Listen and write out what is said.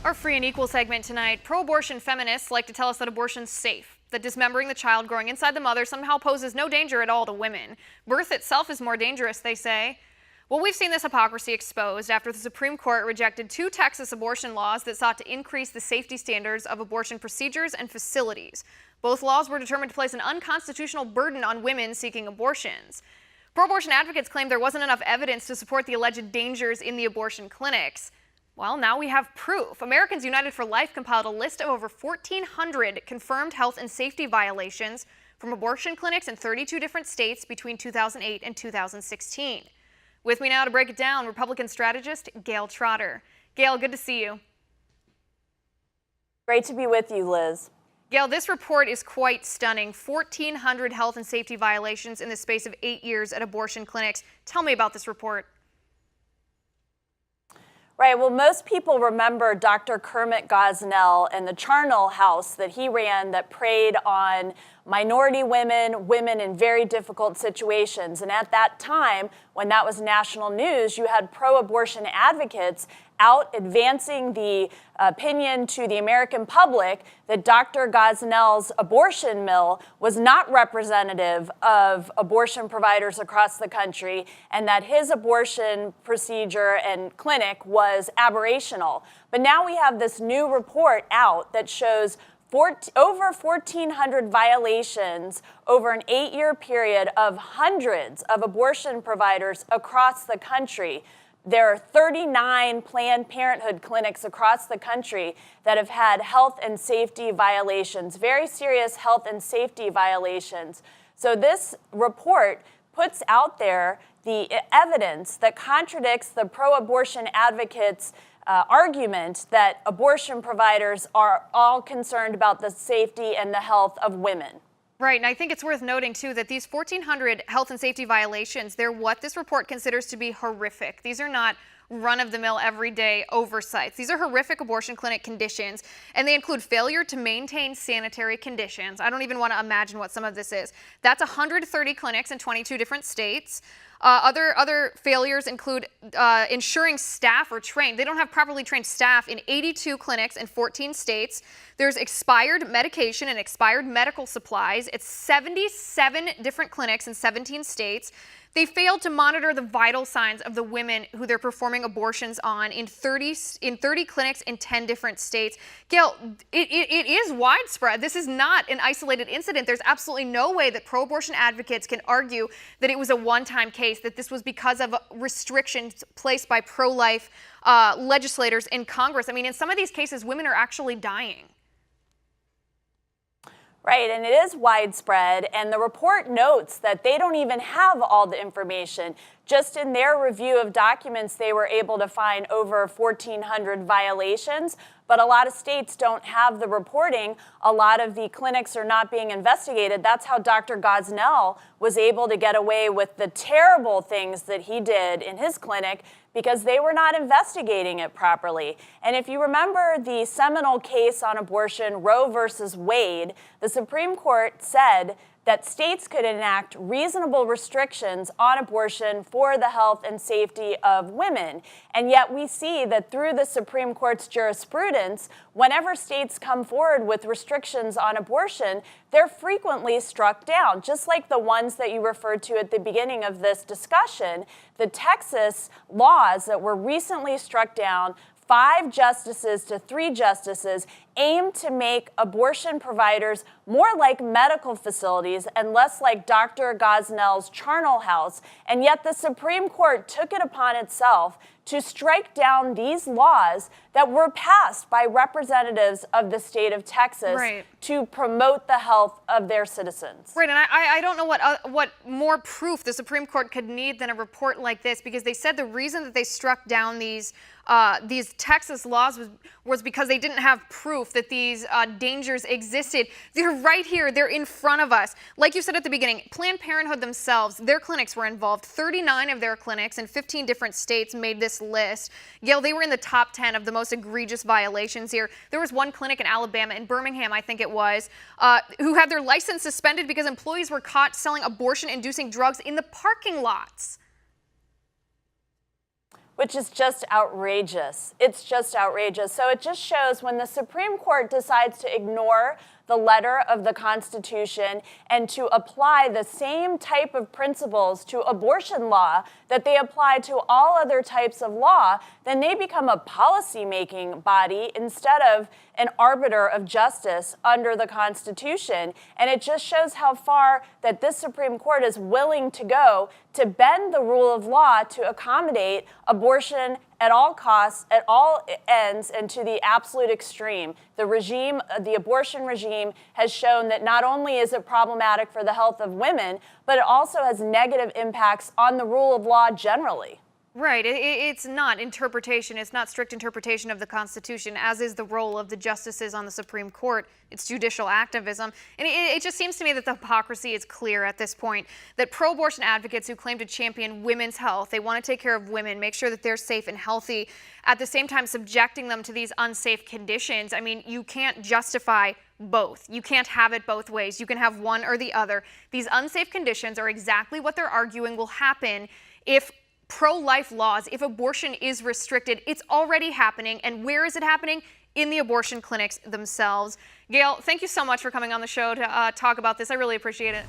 Our Free and Equal segment tonight, pro-abortion feminists like to tell us that abortion's safe, that dismembering the child growing inside the mother somehow poses no danger at all to women. Birth itself is more dangerous, they say. Well, we've seen this hypocrisy exposed after the Supreme Court rejected 2 Texas abortion laws that sought to increase the safety standards of abortion procedures and facilities. Both laws were determined to place an unconstitutional burden on women seeking abortions. Pro-abortion advocates claim there wasn't enough evidence to support the alleged dangers in the abortion clinics. Well, now we have proof. Americans United for Life compiled a list of over 1,400 confirmed health and safety violations from abortion clinics in 32 different states between 2008 and 2016. With me now to break it down, Republican strategist Gayle Trotter. Gayle, good to see you. Great to be with you, Liz. Gayle, this report is quite stunning. 1,400 health and safety violations in the space of 8 years at abortion clinics. Tell me about this report. Right, well, most people remember Dr. Kermit Gosnell and the charnel house that he ran that preyed on minority women, women in very difficult situations. And at that time, when that was national news, you had pro-abortion advocates out advancing the opinion to the American public that Dr. Gosnell's abortion mill was not representative of abortion providers across the country and that his abortion procedure and clinic was aberrational. But now we have this new report out that shows over 1,400 violations over an 8-year period of hundreds of abortion providers across the country. There are 39 Planned Parenthood clinics across the country that have had health and safety violations, very serious health and safety violations. So this report puts out there the evidence that contradicts the pro-abortion advocates' argument that abortion providers are all concerned about the safety and the health of women. Right, and I think it's worth noting, too, that these 1,400 health and safety violations, they're what this report considers to be horrific. These are not run-of-the-mill, everyday oversights. These are horrific abortion clinic conditions, and they include failure to maintain sanitary conditions. I don't even want to imagine what some of this is. That's 130 clinics in 22 different states. Other failures include ensuring staff are trained. They don't have properly trained staff in 82 clinics in 14 states. There's expired medication and expired medical supplies at 77 different clinics in 17 states. They failed to monitor the vital signs of the women who they're performing abortions on in 30 clinics in 10 different states. Gayle, it is widespread. This is not an isolated incident. There's absolutely no way that pro-abortion advocates can argue that it was a one-time case, that this was because of restrictions placed by pro-life legislators in Congress. I mean, in some of these cases, women are actually dying. Right, and it is widespread, and the report notes that they don't even have all the information. Just in their review of documents, they were able to find over 1,400 violations, but a lot of states don't have the reporting. A lot of the clinics are not being investigated. That's how Dr. Gosnell was able to get away with the terrible things that he did in his clinic because they were not investigating it properly. And if you remember the seminal case on abortion, Roe versus Wade, the Supreme Court said that states could enact reasonable restrictions on abortion for the health and safety of women. And yet we see that through the Supreme Court's jurisprudence, whenever states come forward with restrictions on abortion, they're frequently struck down, just like the ones that you referred to at the beginning of this discussion. The Texas laws that were recently struck down, 5 justices to 3 justices, aim to make abortion providers more like medical facilities and less like Dr. Gosnell's charnel house. And yet the Supreme Court took it upon itself to strike down these laws that were passed by representatives of the state of Texas to promote the health of their citizens. Right, and I don't know what more proof the Supreme Court could need than a report like this, because they said the reason that they struck down these Texas laws was because they didn't have proof that these dangers existed. They're right here. They're in front of us. Like you said at the beginning, Planned Parenthood themselves, their clinics were involved. 39 of their clinics in 15 different states made this list. Gayle, they were in the top 10 of the most egregious violations here. There was one clinic in Alabama, in Birmingham, I think it was, who had their license suspended because employees were caught selling abortion-inducing drugs in the parking lots. which is just outrageous. It's just outrageous. So it just shows when the Supreme Court decides to ignore the letter of the Constitution and to apply the same type of principles to abortion law that they apply to all other types of law, then they become a policy-making body instead of an arbiter of justice under the Constitution. And it just shows how far that this Supreme Court is willing to go to bend the rule of law to accommodate abortion at all costs, at all ends, and to the absolute extreme. The abortion regime has shown that not only is it problematic for the health of women, but it also has negative impacts on the rule of law generally. Right. It's not interpretation. It's not strict interpretation of the Constitution, as is the role of the justices on the Supreme Court. It's judicial activism. And it just seems to me that the hypocrisy is clear at this point, that pro-abortion advocates who claim to champion women's health, they want to take care of women, make sure that they're safe and healthy, at the same time subjecting them to these unsafe conditions. I mean, you can't justify both. You can't have it both ways. You can have one or the other. These unsafe conditions are exactly what they're arguing will happen if pro-life laws, if abortion is restricted. It's already happening. And where is it happening? In the abortion clinics themselves. Gail, thank you so much for coming on the show to talk about this. I really appreciate it.